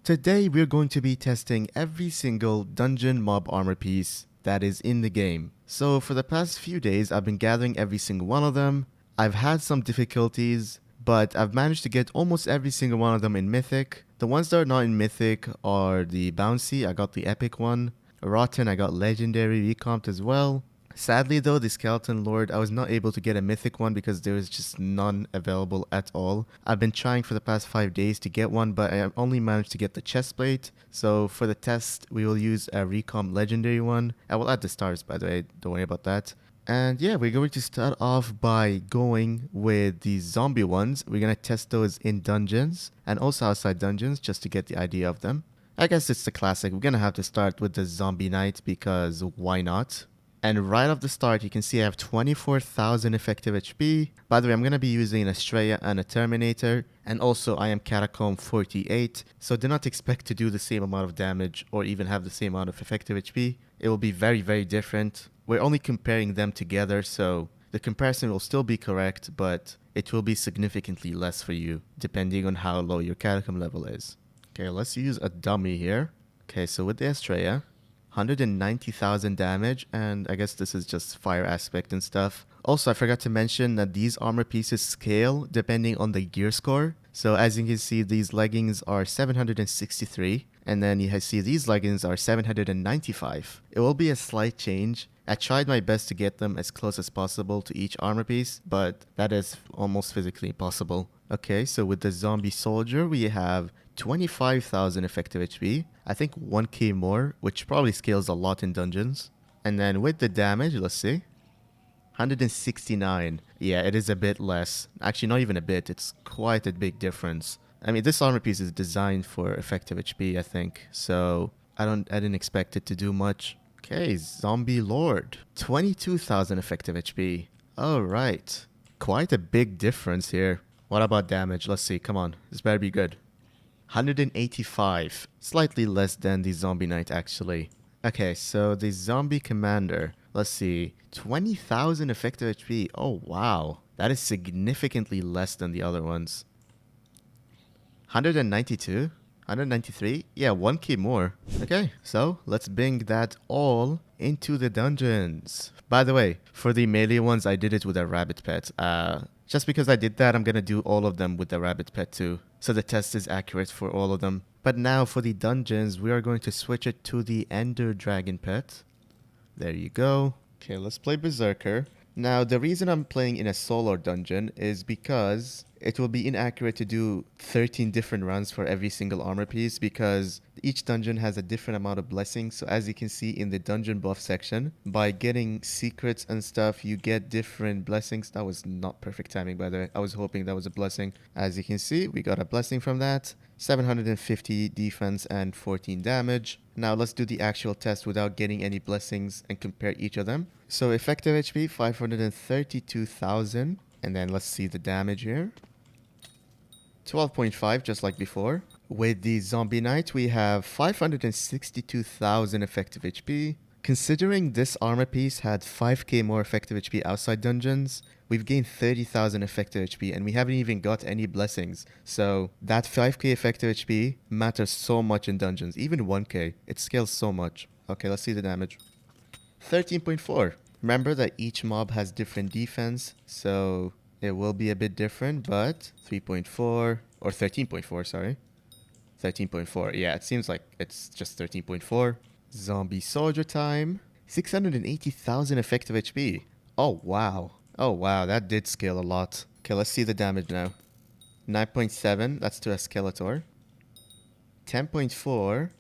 Today we're going to be testing every single dungeon mob armor piece that is in the game. So for the past few days I've been gathering every single one of them. I've had some difficulties, but I've managed to get almost every single one of them in Mythic. The ones that are not in Mythic are the Bouncy, I got the Epic one. Rotten, I got Legendary recomped as well. Sadly though, the Skeleton Lord, I was not able to get a mythic one because there was just none available at all. I've been trying for the past 5 days to get one, but I only managed to get the chestplate. So for the test, we will use a recomp legendary one. I will add the stars, by the way, don't worry about that. And yeah, we're going to start off by going with the zombie ones. We're going to test those in dungeons and also outside dungeons just to get the idea of them. I guess it's the classic. We're going to have to start with the zombie knight because why not? And right off the start, you can see I have 24,000 effective HP. By the way, I'm going to be using an Estrella and a Terminator. And also, I am Catacomb 48. So do not expect to do the same amount of damage or even have the same amount of effective HP. It will be very, very different. We're only comparing them together, so the comparison will still be correct, but it will be significantly less for you, depending on how low your Catacomb level is. Okay, let's use a dummy here. Okay, so with the Estrella, 190,000 damage, and I guess this is just fire aspect and stuff. Also, I forgot to mention that these armor pieces scale depending on the gear score. So as you can see, these leggings are 763, and then you see these leggings are 795. It will be a slight change. I tried my best to get them as close as possible to each armor piece, but that is almost physically impossible. Okay, so with the zombie soldier, we have 25,000 effective HP. I think 1k more, which probably scales a lot in dungeons. And then with the damage, let's see. 169. Yeah, it is a bit less. Actually, not even a bit. It's quite a big difference. I mean, this armor piece is designed for effective HP, I think. So I didn't expect it to do much. Okay, Zombie Lord. 22,000 effective HP. Alright. Quite a big difference here. What about damage? Let's see. Come on. This better be good. 185. Slightly less than the Zombie Knight, actually. Okay, so the Zombie Commander. Let's see. 20,000 effective HP. Oh, wow. That is significantly less than the other ones. 192? 193? Yeah, 1k more. Okay, so let's bring that all into the dungeons. By the way, for the melee ones, I did it with a rabbit pet. Just because I did that, I'm gonna do all of them with the rabbit pet too. So the test is accurate for all of them. But now for the dungeons, we are going to switch it to the Ender Dragon pet. There you go. Okay, let's play Berserker. Now, the reason I'm playing in a solo dungeon is because it will be inaccurate to do 13 different runs for every single armor piece because each dungeon has a different amount of blessings. So as you can see in the dungeon buff section, by getting secrets and stuff, you get different blessings. That was not perfect timing, by the way. I was hoping that was a blessing. As you can see, we got a blessing from that. 750 defense and 14 damage. Now let's do the actual test without getting any blessings and compare each of them. So effective HP 532,000, and then let's see the damage here. 12.5 just like before. With the Zombie Knight we have 562,000 effective HP. Considering this armor piece had 5k more effective HP outside dungeons, we've gained 30,000 effective HP and we haven't even got any blessings. So that 5k effective HP matters so much in dungeons. Even 1k, it scales so much. Okay, let's see the damage. 13.4. Remember that each mob has different defense, so it will be a bit different, but 3.4 or 13.4, sorry. 13.4. Yeah, it seems like it's just 13.4. Zombie soldier time. 680,000 effective HP. Oh, wow. Oh, wow. That did scale a lot. Okay, let's see the damage now. 9.7. That's to a Skeletor. 10.4.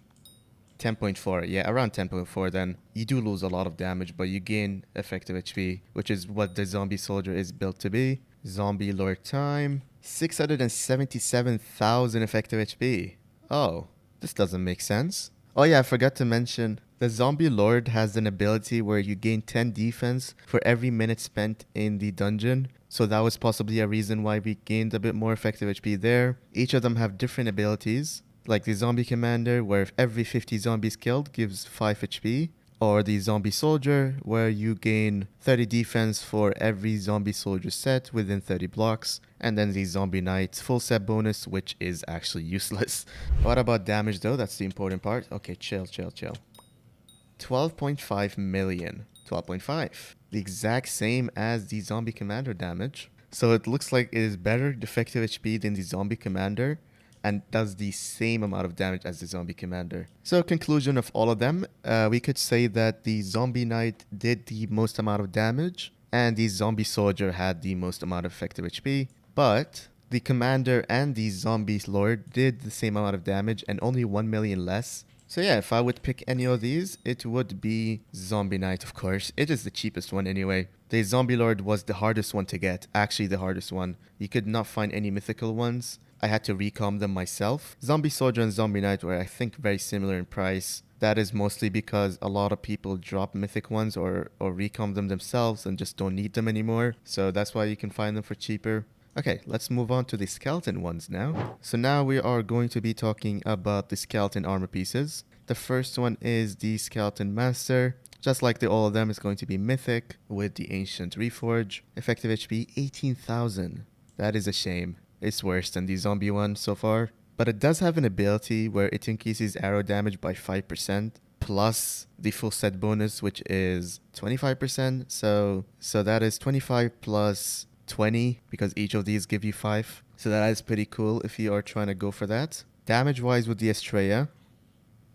10.4. Yeah, around 10.4 then. You do lose a lot of damage, but you gain effective HP, which is what the zombie soldier is built to be. Zombie lord time. 677,000 effective HP. Oh, this doesn't make sense. Oh yeah, I forgot to mention, the Zombie Lord has an ability where you gain 10 defense for every minute spent in the dungeon. So that was possibly a reason why we gained a bit more effective HP there. Each of them have different abilities, like the Zombie Commander, where every 50 zombies killed gives 5 HP. or the zombie soldier, where you gain 30 defense for every zombie soldier set within 30 blocks, and then the zombie knight full set bonus, which is actually useless. What about damage though? That's the important part. Okay, chill. 12.5 million. 12.5. The exact same as the zombie commander damage. So it looks like it is better effective HP than the zombie commander, and does the same amount of damage as the zombie commander. So conclusion of all of them, we could say that the zombie knight did the most amount of damage, and the zombie soldier had the most amount of effective HP, but the commander and the zombie lord did the same amount of damage and only 1 million less. So yeah, if I would pick any of these, it would be zombie knight, of course. It is the cheapest one anyway. The zombie lord was the hardest one to get, actually the hardest one. You could not find any mythical ones. I had to recom them myself. Zombie soldier and zombie knight were, I think, very similar in price. That is mostly because a lot of people drop mythic ones or recom them themselves and just don't need them anymore. So that's why you can find them for cheaper. Okay, let's move on to the skeleton ones now. So now we are going to be talking about the skeleton armor pieces. The first one is the skeleton master. Just like all of them, it's going to be mythic with the ancient reforge. Effective HP 18,000. That is a shame. It's worse than the zombie one so far. But it does have an ability where it increases arrow damage by 5%, plus the full set bonus, which is 25%. So that is 25 plus 20, because each of these give you 5. So that is pretty cool if you are trying to go for that. Damage-wise with the Estrella,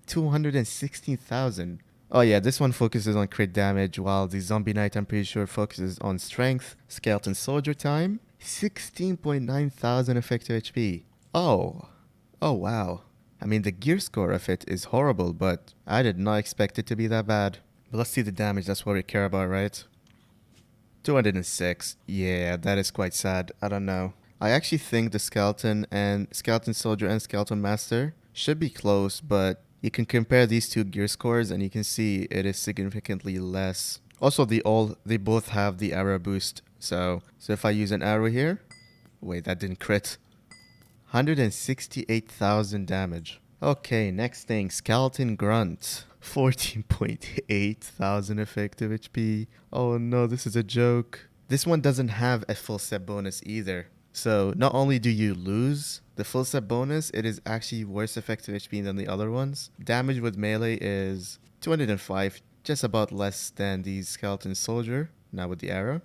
216,000. Oh yeah, this one focuses on crit damage, while the Zombie Knight, I'm pretty sure, focuses on strength. Skeleton Soldier time, 16.9 thousand effective HP. Oh wow. I mean, the gear score of it is horrible, but I did not expect it to be that bad. But let's see the damage, that's what we care about, right? 206. Yeah, that is quite sad. I don't know. I actually think the Skeleton Soldier and Skeleton Master should be close, but you can compare these two gear scores and you can see it is significantly less. Also, they both have the arrow boost. So if I use an arrow here, wait, that didn't crit. 168,000 damage. Okay, next thing, Skeleton Grunt. 14.8 thousand effective HP. Oh no, this is a joke. This one doesn't have a full set bonus either. So not only do you lose the full set bonus, it is actually worse effective HP than the other ones. Damage with melee is 205, just about less than the Skeleton Soldier. Now with the arrow,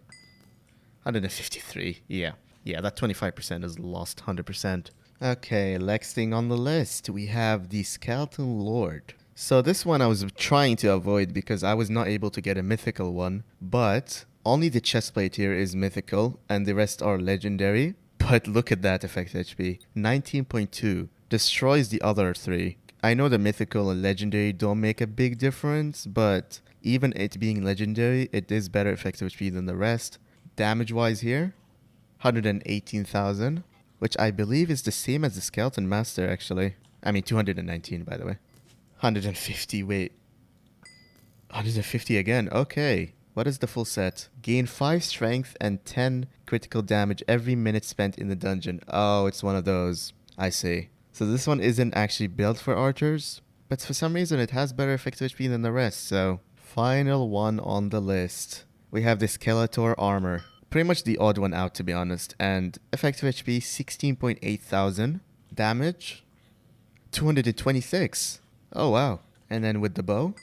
153. Yeah, that 25% is lost 100%. Okay, next thing on the list, we have the Skeleton Lord. So this one I was trying to avoid because I was not able to get a mythical one, but only the chestplate here is mythical and the rest are legendary. But look at that effective HP, 19.2, destroys the other 3. I know the mythical and legendary don't make a big difference, but even it being legendary, it is better effective HP than the rest. Damage wise here, 118,000, which I believe is the same as the Skeleton Master actually. I mean 219 by the way. 150, wait. 150 again, okay. What is the full set? Gain 5 strength and 10 critical damage every minute spent in the dungeon. Oh, it's one of those. I see. So this one isn't actually built for archers, but for some reason it has better effective HP than the rest, so. Final one on the list. We have the Skeletor armor. Pretty much the odd one out, to be honest. And effective HP, 16.8 thousand. Damage, 226. Oh, wow. And then with the bow,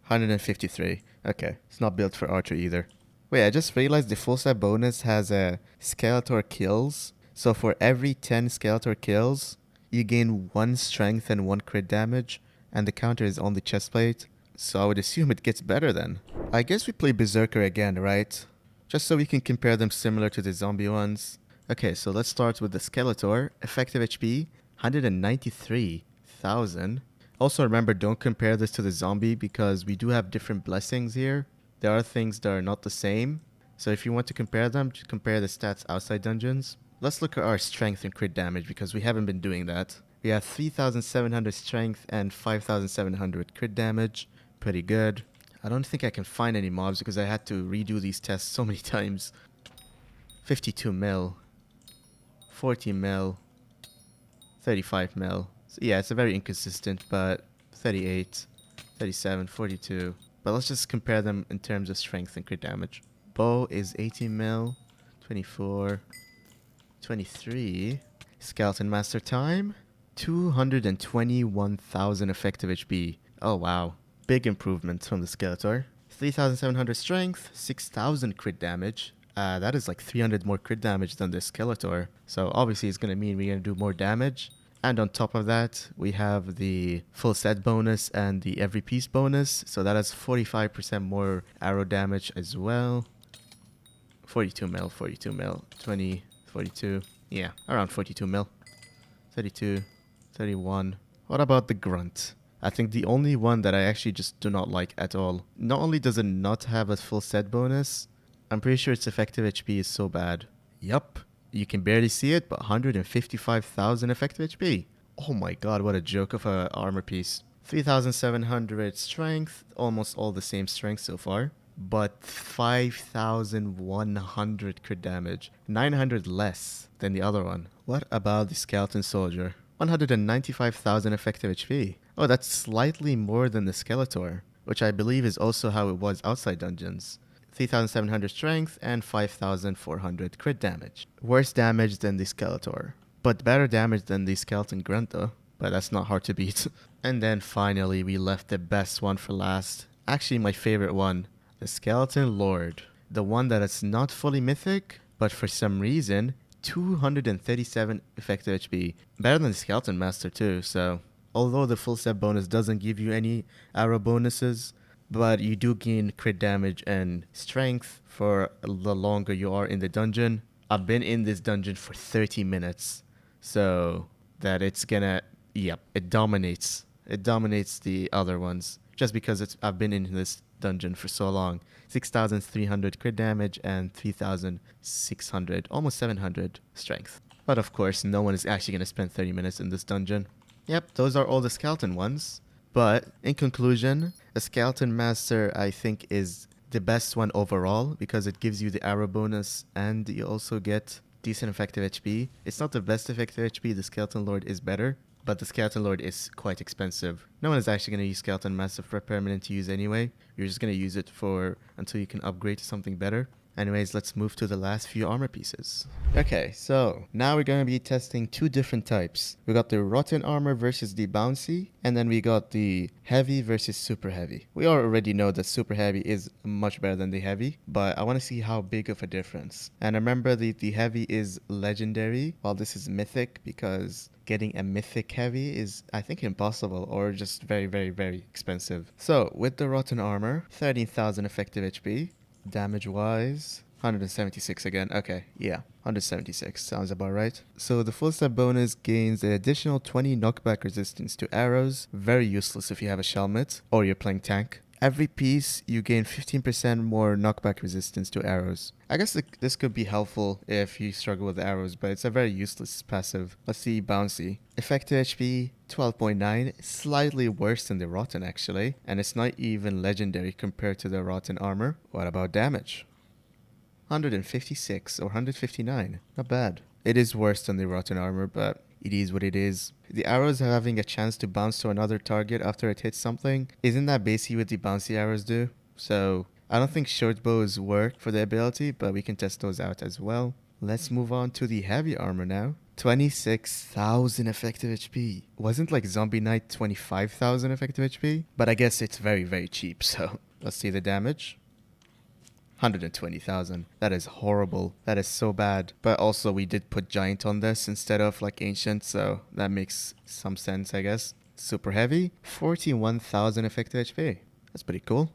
153. Okay, it's not built for archer either. Wait, I just realized the full set bonus has a Skeletor kills. So for every 10 Skeletor kills, you gain 1 strength and 1 crit damage. And the counter is on the chestplate. So I would assume it gets better then. I guess we play Berserker again, right? Just so we can compare them similar to the zombie ones. Okay, so let's start with the Skeletor. Effective HP, 193,000. Also remember, don't compare this to the zombie because we do have different blessings here. There are things that are not the same. So if you want to compare them, just compare the stats outside dungeons. Let's look at our strength and crit damage because we haven't been doing that. We have 3,700 strength and 5,700 crit damage. Pretty good. I don't think I can find any mobs because I had to redo these tests so many times. 52 mil. 40 mil. 35 mil. So yeah, it's a very inconsistent, but 38, 37, 42. But let's just compare them in terms of strength and crit damage. Bow is 18 mil, 24, 23. Skeleton Master time, 221,000 effective HP. Oh wow, big improvement from the Skeletor. 3,700 strength, 6,000 crit damage. That is like 300 more crit damage than the Skeletor. So obviously it's going to mean we're going to do more damage. And on top of that, we have the full set bonus and the every piece bonus. So that has 45% more arrow damage as well. 42 mil, 42 mil, 20, 42. Yeah, around 42 mil. 32, 31. What about the grunt? I think the only one that I actually just do not like at all. Not only does it not have a full set bonus, I'm pretty sure its effective HP is so bad. Yup, you can barely see it, but 155,000 effective HP. Oh my god, what a joke of a armor piece. 3,700 strength, almost all the same strength so far. But 5,100 crit damage. 900 less than the other one. What about the Skeleton Soldier? 195,000 effective HP. Oh, that's slightly more than the Skeletor, which I believe is also how it was outside dungeons. 3,700 strength and 5,400 crit damage. Worse damage than the Skeletor, but better damage than the Skeleton Grunt though. But that's not hard to beat. And then finally we left the best one for last. Actually my favorite one. The Skeleton Lord. The one that is not fully mythic, but for some reason 237 effective HP. Better than the Skeleton Master too, so although the full set bonus doesn't give you any arrow bonuses, but you do gain crit damage and strength for the longer you are in the dungeon. I've been in this dungeon for 30 minutes, so that it's gonna, yep, it dominates. It dominates the other ones, just because I've been in this dungeon for so long. 6,300 crit damage and 3,600, almost 700 strength. But of course, no one is actually gonna spend 30 minutes in this dungeon. Yep, those are all the skeleton ones. But in conclusion, a Skeleton Master I think is the best one overall because it gives you the arrow bonus and you also get decent effective HP. It's not the best effective HP, the Skeleton Lord is better, but the Skeleton Lord is quite expensive. No one is actually going to use Skeleton Master for permanent use anyway. You're just going to use it for until you can upgrade to something better. Anyways, let's move to the last few armor pieces. Okay, so now we're going to be testing two different types. We got the rotten armor versus the bouncy, and then we got the heavy versus super heavy. We already know that super heavy is much better than the heavy, but I want to see how big of a difference. And remember the heavy is legendary, while this is mythic, because getting a mythic heavy is, I think, impossible or just very, very, very expensive. So with the rotten armor, 13,000 effective HP. Damage wise, 176 again. Okay, yeah, 176 sounds about right. So the full set bonus gains an additional 20 knockback resistance to arrows. Very useless if you have a Shelmet or you're playing tank. Every piece you gain 15% more knockback resistance to arrows. I guess this could be helpful if you struggle with arrows, but it's a very useless passive. Let's see bouncy. Effective HP 12.9, slightly worse than the rotten actually, and it's not even legendary compared to the rotten armor. What about damage? 156 or 159, not bad. It is worse than the rotten armor, but it is what it is. The arrows having a chance to bounce to another target after it hits something, isn't that basically what the bouncy arrows do? So I don't think short bows work for the ability, but we can test those out as well. Let's move on to the heavy armor now. 26,000 effective HP. Wasn't like Zombie Knight 25,000 effective HP? But I guess it's very, very cheap, so let's see the damage. 120,000. That is horrible. That is so bad. But also we did put giant on this instead of like ancient, so that makes some sense, I guess. Super heavy. 41,000 effective HP. That's pretty cool.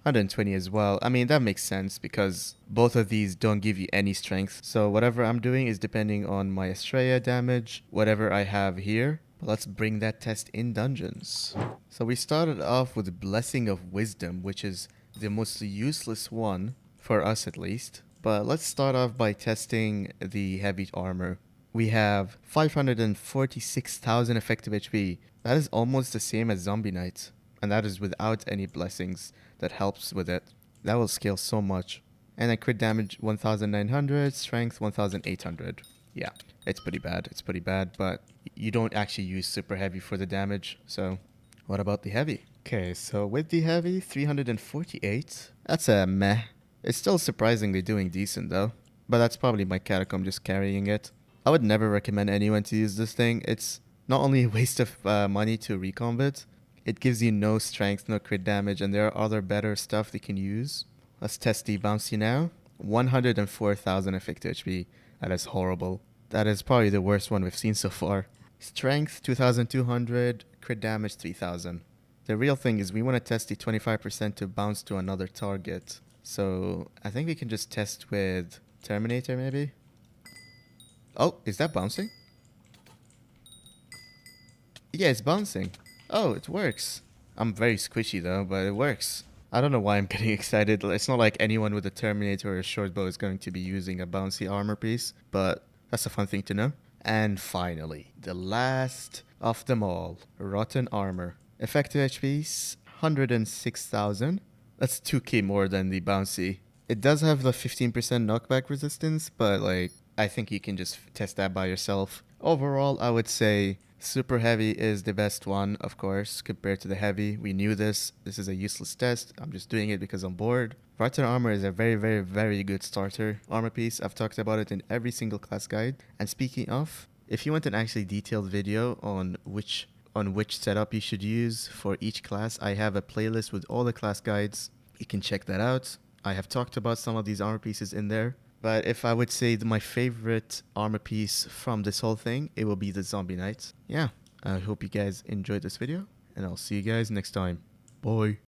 120 as well. I mean, that makes sense because both of these don't give you any strength. So whatever I'm doing is depending on my Estrella damage, whatever I have here. But let's bring that test in dungeons. So we started off with Blessing of Wisdom, which is the most useless one, for us at least. But let's start off by testing the heavy armor. We have 546,000 effective HP. That is almost the same as Zombie Knight. And that is without any blessings that helps with it. That will scale so much. And then crit damage 1,900, strength 1,800. Yeah, it's pretty bad. It's pretty bad, but you don't actually use super heavy for the damage. So what about the heavy? Okay, so with the heavy, 348. That's a meh. It's still surprisingly doing decent though. But that's probably my catacomb just carrying it. I would never recommend anyone to use this thing. It's not only a waste of money to recomb it gives you no strength, no crit damage, and there are other better stuff they can use. Let's test the bouncy now. 104,000 effective HP. That is horrible. That is probably the worst one we've seen so far. Strength 2,200, crit damage 3,000. The real thing is we want to test the 25% to bounce to another target. So I think we can just test with Terminator maybe. Oh, is that bouncing? Yeah, it's bouncing. Oh, it works. I'm very squishy though, but it works. I don't know why I'm getting excited. It's not like anyone with a Terminator or a short bow is going to be using a bouncy armor piece, but that's a fun thing to know. And finally, the last of them all, Rotten Armor. Effective HP's 106,000. That's 2k more than the bouncy. It does have the 15% knockback resistance, but like, I think you can just test that by yourself. Overall, I would say super heavy is the best one, of course, compared to the heavy. We knew this. This is a useless test. I'm just doing it because I'm bored. Rotten Armor is a very, very, very good starter armor piece. I've talked about it in every single class guide. And speaking of, if you want an actually detailed video on which setup you should use for each class, I have a playlist with all the class guides. You can check that out. I have talked about some of these armor pieces in there. But if I would say my favorite armor piece from this whole thing, it will be the Zombie Knight. Yeah, I hope you guys enjoyed this video, and I'll see you guys next time. Bye.